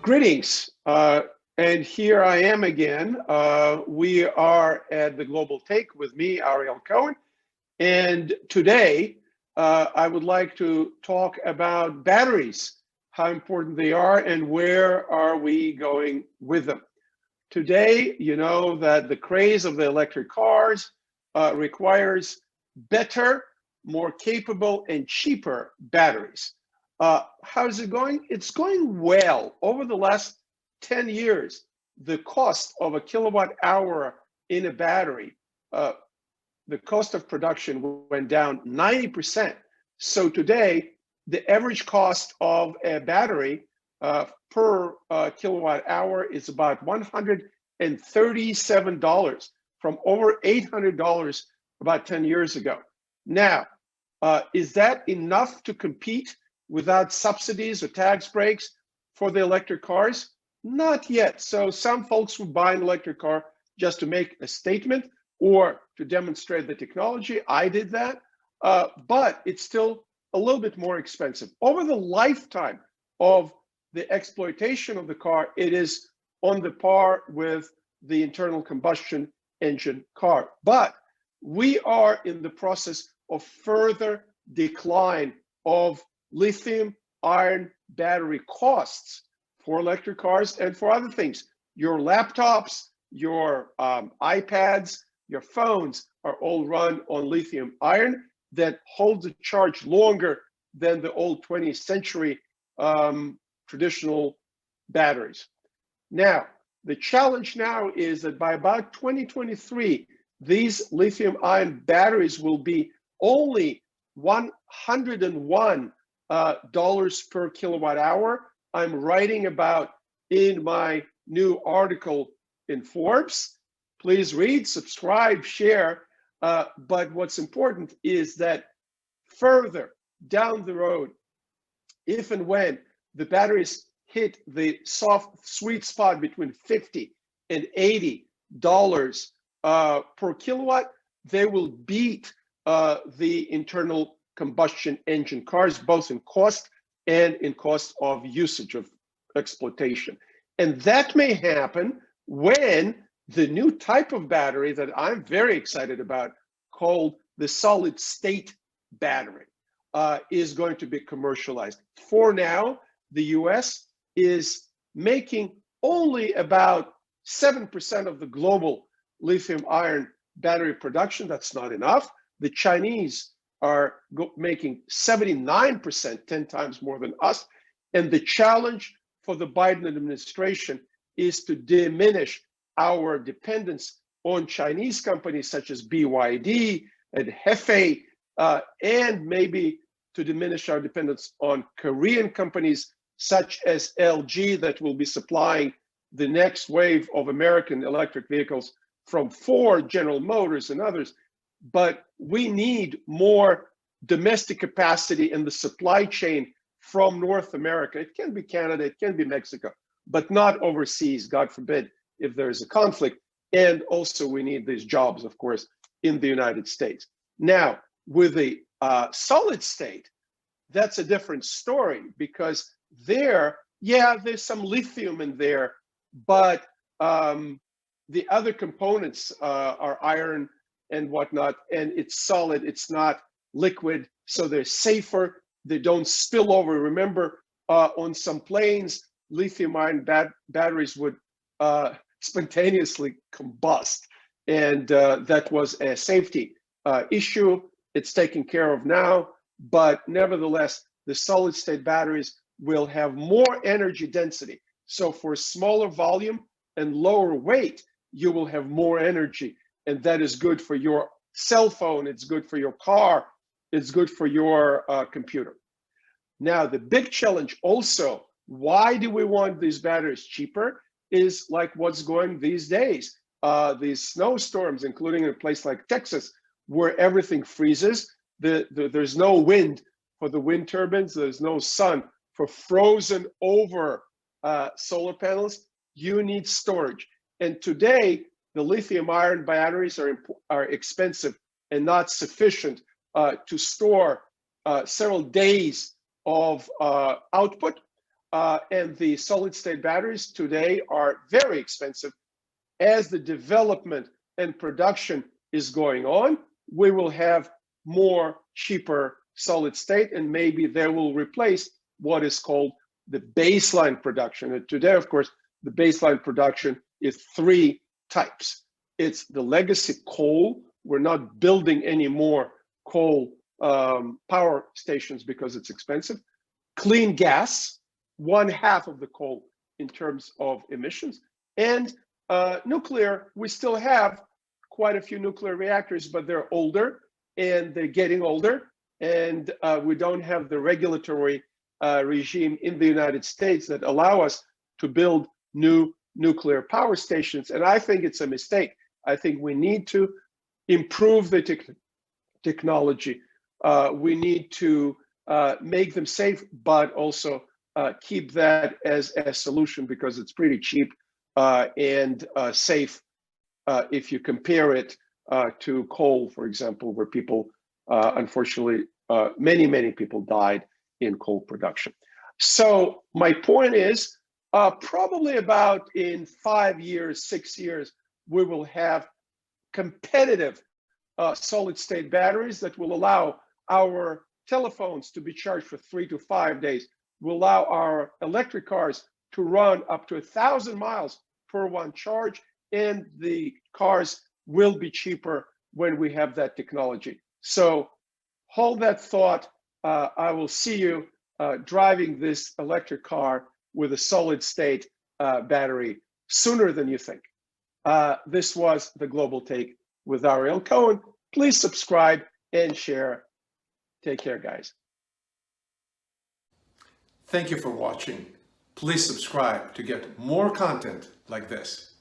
Greetings, and here I am again. We are at the Global Take with me, Ariel Cohen, and today I would like to talk about batteries, how important they are, and where are we going with them. Today, you know that the craze of the electric cars requires better, more capable, and cheaper batteries. How's it going? It's going well. Over the last 10 years, the cost of a kilowatt hour in a battery, the cost of production went down 90%. So today, the average cost of a battery per kilowatt hour is about $137 from over $800 about 10 years ago. Now, is that enough to compete without subsidies or tax breaks for the electric cars? Not yet. So some folks will buy an electric car just to make a statement or to demonstrate the technology. I did that, but it's still a little bit more expensive. Over the lifetime of the exploitation of the car, it is on the par with the internal combustion engine car. But we are in the process of further decline of lithium ion battery costs for electric cars and for other things. Your laptops, your iPads, your phones are all run on lithium ion that holds a charge longer than the old 20th century traditional batteries. Now, the challenge now is that by about 2023, these lithium ion batteries will be only $101 per kilowatt hour. I'm writing about in my new article in Forbes. Please read, subscribe, share. But what's important is that further down the road, if and when the batteries hit the soft sweet spot between $50 and $80 per kilowatt, they will beat the internal combustion engine cars, both in cost and in cost of usage of exploitation. And that may happen when the new type of battery that I'm very excited about, called the solid state battery, is going to be commercialized. For now, the US is making only about 7% of the global lithium ion battery production. That's not enough. The Chinese are making 79%, 10 times more than us. And the challenge for the Biden administration is to diminish our dependence on Chinese companies such as BYD and Hefei, and maybe to diminish our dependence on Korean companies such as LG that will be supplying the next wave of American electric vehicles from Ford, General Motors, and others. But we need more domestic capacity in the supply chain from North America. It can be Canada, it can be Mexico, but not overseas, God forbid, if there is a conflict. And also we need these jobs, of course, in the United States. Now, with the solid state, that's a different story, because there, yeah, there's some lithium in there, but the other components are iron and whatnot, and it's solid, it's not liquid, so they're safer, they don't spill over. Remember, on some planes, lithium ion batteries would spontaneously combust, and that was a safety issue. It's taken care of now, but nevertheless, the solid state batteries will have more energy density. So for smaller volume and lower weight, you will have more energy, and that is good for your cell phone, it's good for your car, it's good for your computer. Now, the big challenge also, why do we want these batteries cheaper, is like what's going these days. These snowstorms, including in a place like Texas, where everything freezes, there's no wind for the wind turbines, there's no sun for frozen over solar panels. You need storage. And today, the lithium ion batteries are expensive and not sufficient to store several days of output. and the solid state batteries today are very expensive. As the development and production is going on, we will have more cheaper solid state, and maybe they will replace what is called the baseline production. And today, of course, the baseline production is three types. It's the legacy coal. We're not building any more coal power stations because it's expensive. Clean gas, 1/2 of the coal in terms of emissions. And nuclear, we still have quite a few nuclear reactors, but they're older and they're getting older. And we don't have the regulatory regime in the United States that allow us to build new nuclear power stations. And I think it's a mistake. I think we need to improve the technology. We need to make them safe, but also keep that as a solution because it's pretty cheap and safe if you compare it to coal, for example, where people, unfortunately, many people died in coal production. So my point is, probably about in 5 years, 6 years, we will have competitive solid state batteries that will allow our telephones to be charged for 3 to 5 days, will allow our electric cars to run up to 1,000 miles per one charge, and the cars will be cheaper when we have that technology. So hold that thought. I will see you driving this electric car with a solid state battery sooner than you think. This was The Global Take with Ariel Cohen. Please subscribe and share. Take care, guys. Thank you for watching. Please subscribe to get more content like this.